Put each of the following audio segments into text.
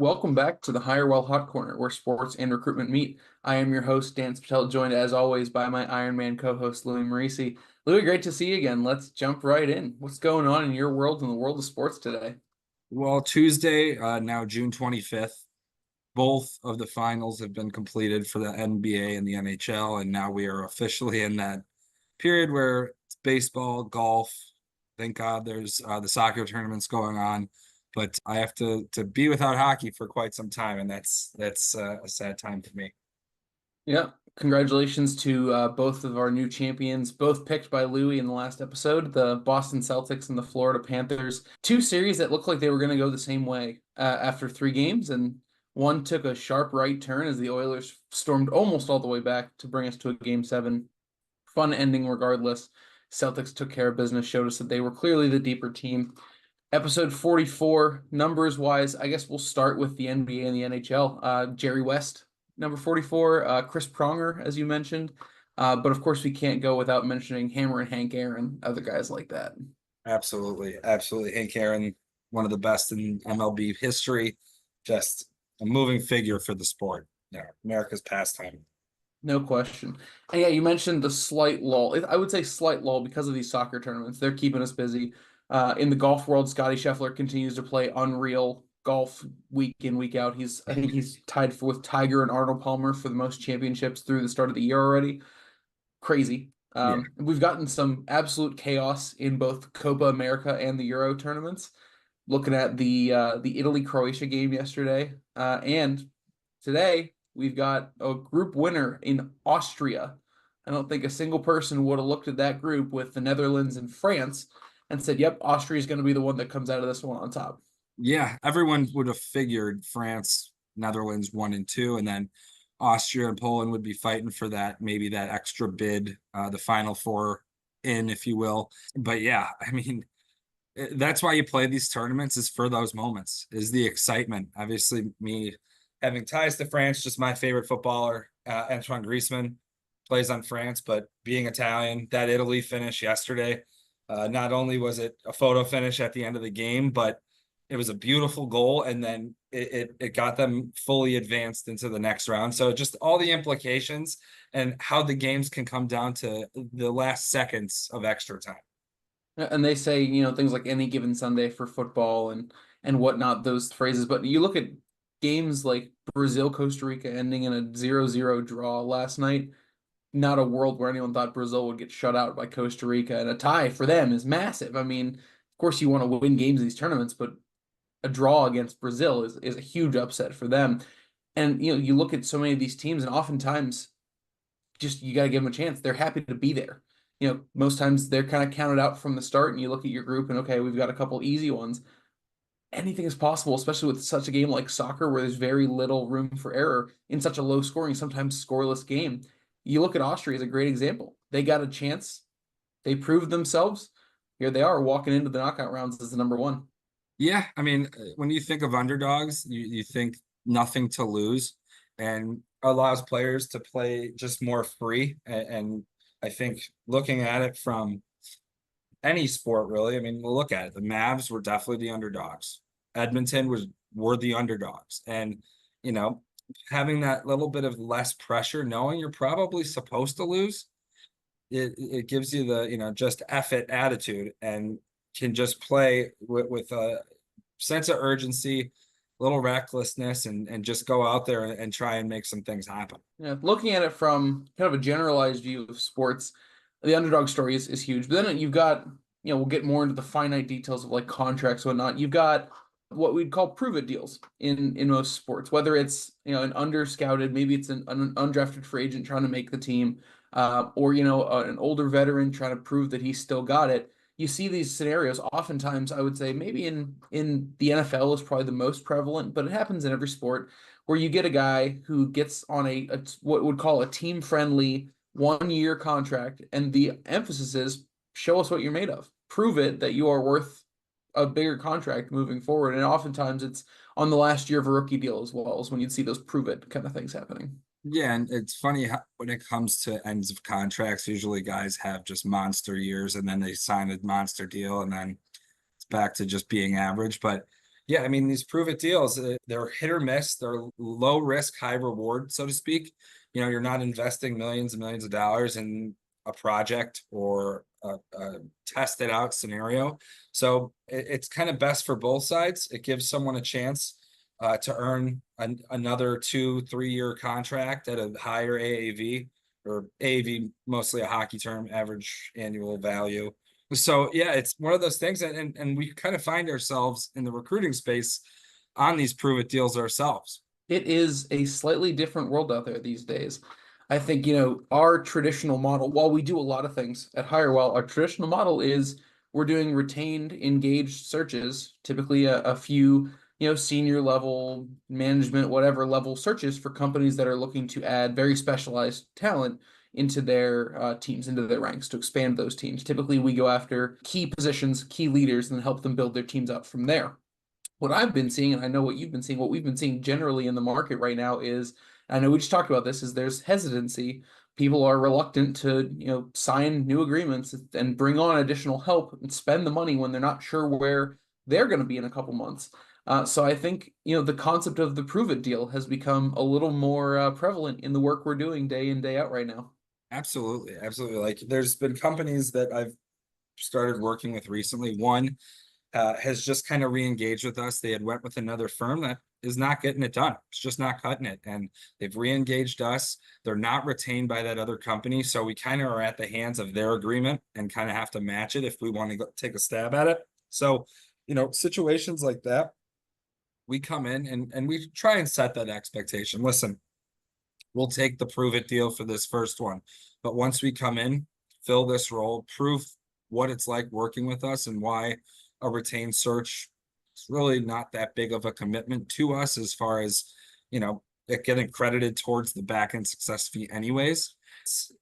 Welcome back to the Hirewell Hot Corner, where sports and recruitment meet. I am your host, Dan Patel, joined as always by my Iron Man co-host, Louie Marisi. Louie, great to see you again. Let's jump right in. What's going on in your world and the world of sports today? Well, Tuesday, now June 25th, both of the finals have been completed for the NBA and the NHL, and now we are officially in that period where it's baseball, golf. Thank God there's the soccer tournaments going on, but I have to be without hockey for quite some time, and that's a sad time for me. Yeah, congratulations to both of our new champions, both picked by Louie in the last episode, the Boston Celtics and the Florida Panthers. Two series that looked like they were going to go the same way after three games, and one took a sharp right turn as the Oilers stormed almost all the way back to bring us to a game seven. Fun ending regardless. Celtics took care of business, showed us that they were clearly the deeper team. Episode 44, numbers wise, I guess we'll start with the NBA and the NHL. Jerry West, number 44, Chris Pronger, as you mentioned. But of course, we can't go without mentioning Hammer and Hank Aaron, other guys like that. Absolutely, absolutely. Hank Aaron, one of the best in MLB history, just a moving figure for the sport. Yeah, America's pastime. No question. And yeah, you mentioned the slight lull. I would say slight lull because of these soccer tournaments. They're keeping us busy. In the golf world, Scotty Scheffler continues to play unreal golf week in, week out. I think he's tied with Tiger and Arnold Palmer for the most championships through the start of the year already. Crazy. Yeah. We've gotten some absolute chaos in both Copa America and the Euro tournaments. Looking at the Italy Croatia game yesterday, and today we've got a group winner in Austria. I don't think a single person would have looked at that group with the Netherlands and France and said, "Yep, Austria is going to be the one that comes out of this one on top." Yeah, everyone would have figured France, Netherlands 1 and 2, and then Austria and Poland would be fighting for that, maybe that extra bid, the final four in, if you will. But yeah, I mean, that's why you play these tournaments is for those moments, is the excitement. Obviously, me having ties to France, just my favorite footballer, Antoine Griezmann, plays on France, but being Italian, that Italy finish yesterday, not only was it a photo finish at the end of the game, but it was a beautiful goal, and then it got them fully advanced into the next round. So just all the implications and how the games can come down to the last seconds of extra time. And they say, things like any given Sunday for football and whatnot, those phrases. But you look at games like Brazil, Costa Rica ending in a 0-0 draw last night. Not a world where anyone thought Brazil would get shut out by Costa Rica, and a tie for them is massive. I mean, of course you want to win games in these tournaments, but a draw against Brazil is a huge upset for them. And you look at so many of these teams, and oftentimes just you got to give them a chance. They're happy to be there. Most times they're kind of counted out from the start, and you look at your group, and okay, we've got a couple easy ones. Anything is possible, especially with such a game like soccer where there's very little room for error in such a low scoring, sometimes scoreless game. You look at Austria as a great example. They got a chance. They proved themselves. Here they are walking into the knockout rounds as the number one. Yeah, I mean, when you think of underdogs, you think nothing to lose and allows players to play just more free. And I think looking at it from any sport, really, I mean, we'll look at it. The Mavs were definitely the underdogs. Edmonton were the underdogs. And, you know, having that little bit of less pressure, knowing you're probably supposed to lose, it gives you the, just F it attitude and can just play with a sense of urgency, little recklessness, and just go out there and try and make some things happen. Yeah, looking at it from kind of a generalized view of sports, the underdog story is huge. But then you've got, we'll get more into the finite details of like contracts and whatnot. You've got what we'd call prove it deals in most sports, whether it's an under scouted, maybe it's an undrafted free agent trying to make the team, or an older veteran trying to prove that he's still got it. You see these scenarios oftentimes. I would say maybe in the NFL is probably the most prevalent, but it happens in every sport where you get a guy who gets on a what would call a team friendly 1 year contract, and the emphasis is show us what you're made of, prove it that you are worth a bigger contract moving forward. And oftentimes it's on the last year of a rookie deal as well as when you'd see those prove it kind of things happening. Yeah, and it's funny how, when it comes to ends of contracts, usually guys have just monster years and then they sign a monster deal and then it's back to just being average. But Yeah, I mean, these prove it deals, they're hit or miss. They're low risk, high reward, so to speak. You're not investing millions and millions of dollars in a project or a tested out scenario. So it's kind of best for both sides. It gives someone a chance to earn another 2-3 year contract at a higher AAV, or AAV, mostly a hockey term, average annual value. So yeah, it's one of those things, and we kind of find ourselves in the recruiting space on these prove it deals ourselves. It is a slightly different world out there these days. I think, our traditional model, while we do a lot of things at Hirewell, our traditional model is we're doing retained, engaged searches, typically a few, senior level, management, whatever level searches for companies that are looking to add very specialized talent into their teams, into their ranks to expand those teams. Typically, we go after key positions, key leaders, and help them build their teams out from there. What I've been seeing, and I know what you've been seeing, what we've been seeing generally in the market right now is, I know we just talked about this, is there's hesitancy. People are reluctant to, sign new agreements and bring on additional help and spend the money when they're not sure where they're going to be in a couple months. So I think, the concept of the prove it deal has become a little more prevalent in the work we're doing day in, day out right now. Absolutely, absolutely. Like there's been companies that I've started working with recently. One has just kind of re-engaged with us. They had went with another firm that is not getting it done. It's just not cutting it. And they've re-engaged us. They're not retained by that other company. So we kind of are at the hands of their agreement and kind of have to match it if we want to take a stab at it. So, situations like that, we come in and we try and set that expectation. Listen, we'll take the prove it deal for this first one. But once we come in, fill this role, prove what it's like working with us and why a retained search is really not that big of a commitment to us as far as, it getting credited towards the back end success fee anyways. It's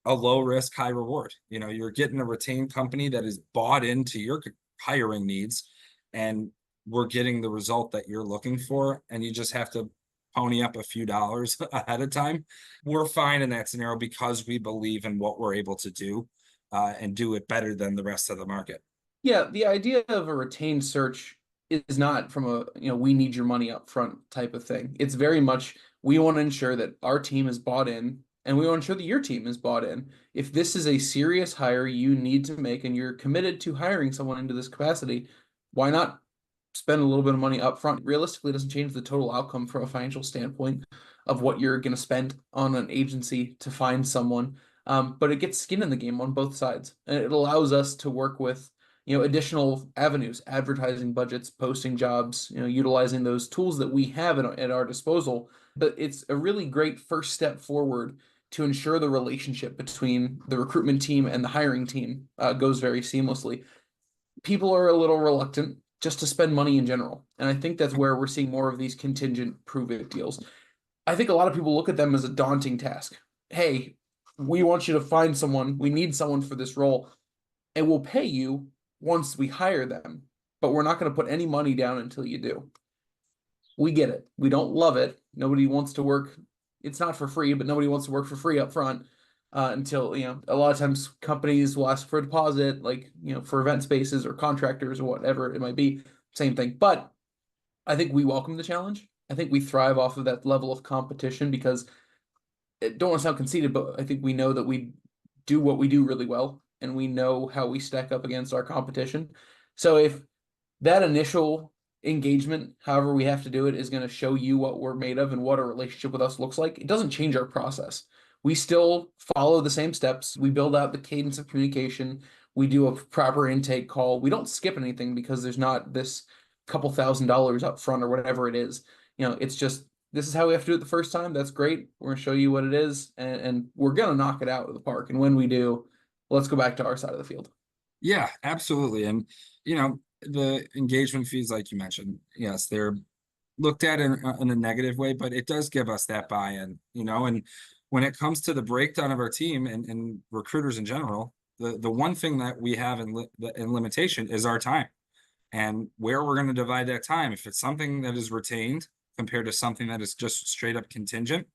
a low risk, high reward. You're getting a retained company that is bought into your hiring needs, and we're getting the result that you're looking for. And you just have to pony up a few dollars ahead of time. We're fine in that scenario because we believe in what we're able to do and do it better than the rest of the market. Yeah, the idea of a retained search is not from a, we need your money up front type of thing. It's very much we want to ensure that our team is bought in and we want to ensure that your team is bought in. If this is a serious hire you need to make and you're committed to hiring someone into this capacity, why not spend a little bit of money up front? Realistically, it doesn't change the total outcome from a financial standpoint of what you're going to spend on an agency to find someone. But it gets skin in the game on both sides. And it allows us to work with additional avenues, advertising budgets, posting jobs, utilizing those tools that we have at our disposal. But it's a really great first step forward to ensure the relationship between the recruitment team and the hiring team goes very seamlessly. People are a little reluctant just to spend money in general. And I think that's where we're seeing more of these contingent prove it deals. I think a lot of people look at them as a daunting task. Hey, we want you to find someone, we need someone for this role, and we'll pay you once we hire them, but we're not going to put any money down until you do. We get it. We don't love it. Nobody wants to work. It's not for free, but nobody wants to work for free up front until, a lot of times companies will ask for a deposit, like, for event spaces or contractors or whatever it might be. Same thing. But I think we welcome the challenge. I think we thrive off of that level of competition because don't want to sound conceited, but I think we know that we do what we do really well and we know how we stack up against our competition. So if that initial engagement, however we have to do it, is going to show you what we're made of and what a relationship with us looks like, it doesn't change our process. We still follow the same steps. We build out the cadence of communication. We do a proper intake call. We don't skip anything because there's not this couple $1,000s up front or whatever it is. It's just this is how we have to do it the first time. That's great. We're going to show you what it is, and we're going to knock it out of the park. And when we do, let's go back to our side of the field. Yeah, absolutely. And, the engagement fees, like you mentioned, yes, they're looked at in a negative way, but it does give us that buy-in, and when it comes to the breakdown of our team and recruiters in general, the one thing that we have in limitation is our time and where we're going to divide that time. If it's something that is retained compared to something that is just straight up contingent,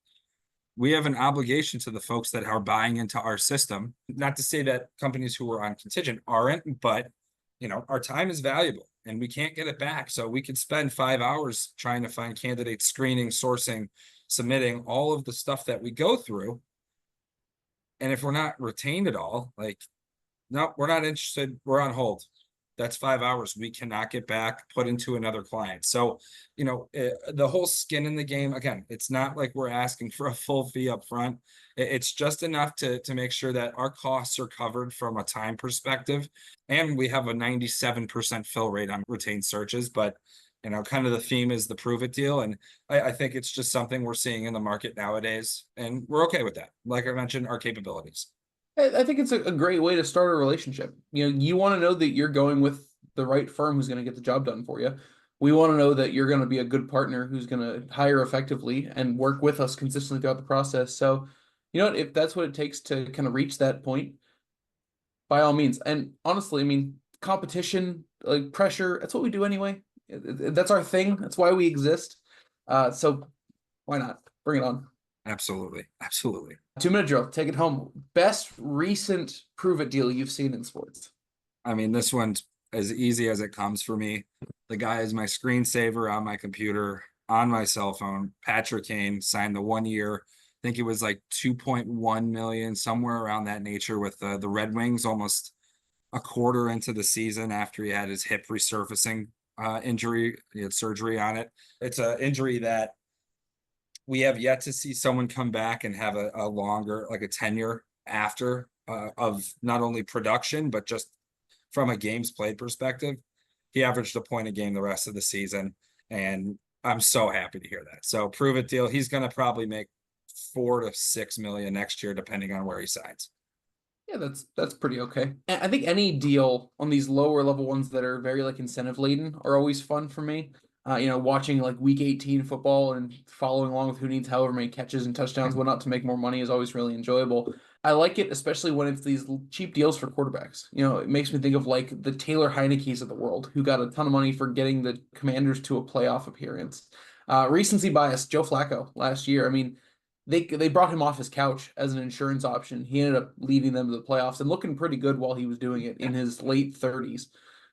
we have an obligation to the folks that are buying into our system. Not to say that companies who are on contingent aren't, but our time is valuable and we can't get it back. So we could spend 5 hours trying to find candidates, screening, sourcing, submitting, all of the stuff that we go through. And if we're not retained at all, like, no, we're not interested. We're on hold. That's 5 hours we cannot get back, put into another client. So, the whole skin in the game, again, it's not like we're asking for a full fee up front. It's just enough to make sure that our costs are covered from a time perspective. And we have a 97% fill rate on retained searches. But, kind of the theme is the prove it deal. And I think it's just something we're seeing in the market nowadays. And we're okay with that. Like I mentioned, our capabilities. I think it's a great way to start a relationship. You want to know that you're going with the right firm who's going to get the job done for you. We want to know that you're going to be a good partner who's going to hire effectively and work with us consistently throughout the process. So, if that's what it takes to kind of reach that point, by all means. And honestly, I mean, competition, like pressure, that's what we do anyway. That's our thing. That's why we exist. So why not? Bring it on. Absolutely. Absolutely. 2 minute drill. Take it home. Best recent prove it deal you've seen in sports. I mean, this one's as easy as it comes for me. The guy is my screensaver on my computer, on my cell phone. Patrick Kane signed the 1 year. I think it was like 2.1 million, somewhere around that nature, with the Red Wings almost a quarter into the season after he had his hip resurfacing injury. He had surgery on it. It's an injury that we have yet to see someone come back and have a longer, like a tenure after, of not only production, but just from a games played perspective. He averaged a point a game the rest of the season. And I'm so happy to hear that. So prove it deal. He's going to probably make 4 to 6 million next year, depending on where he signs. Yeah, that's pretty okay. And I think any deal on these lower level ones that are very like incentive laden are always fun for me. Watching like week 18 football and following along with who needs however many catches and touchdowns, whatnot, to make more money is always really enjoyable. I like it, especially when it's these cheap deals for quarterbacks. It makes me think of like the Taylor Heineke's of the world, who got a ton of money for getting the Commanders to a playoff appearance. Recency bias, Joe Flacco last year. I mean, they brought him off his couch as an insurance option. He ended up leading them to the playoffs and looking pretty good while he was doing it in his late 30s.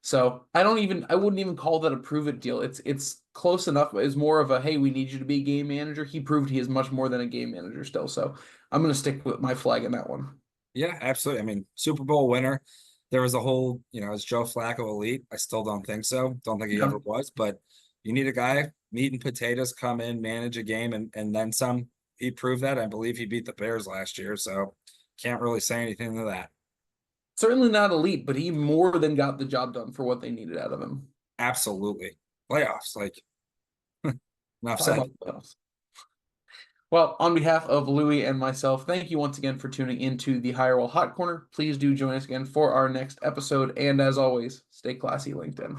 So I wouldn't even call that a prove it deal. It's close enough. It's more of a, hey, we need you to be a game manager. He proved he is much more than a game manager still. So I'm gonna stick with my flag in that one. Yeah, absolutely. I mean, Super Bowl winner. There was a whole, is Joe Flacco elite? I still don't think so. Don't think he Yeah. ever was, but you need a guy, meat and potatoes, come in, manage a game, and then some. He proved that. I believe he beat the Bears last year, so can't really say anything to that. Certainly not elite, but he more than got the job done for what they needed out of him. Absolutely. Playoffs, like, enough Talk said. about playoffs. Well, on behalf of Louie and myself, thank you once again for tuning into the Hirewell Hot Corner. Please do join us again for our next episode. And as always, stay classy, LinkedIn.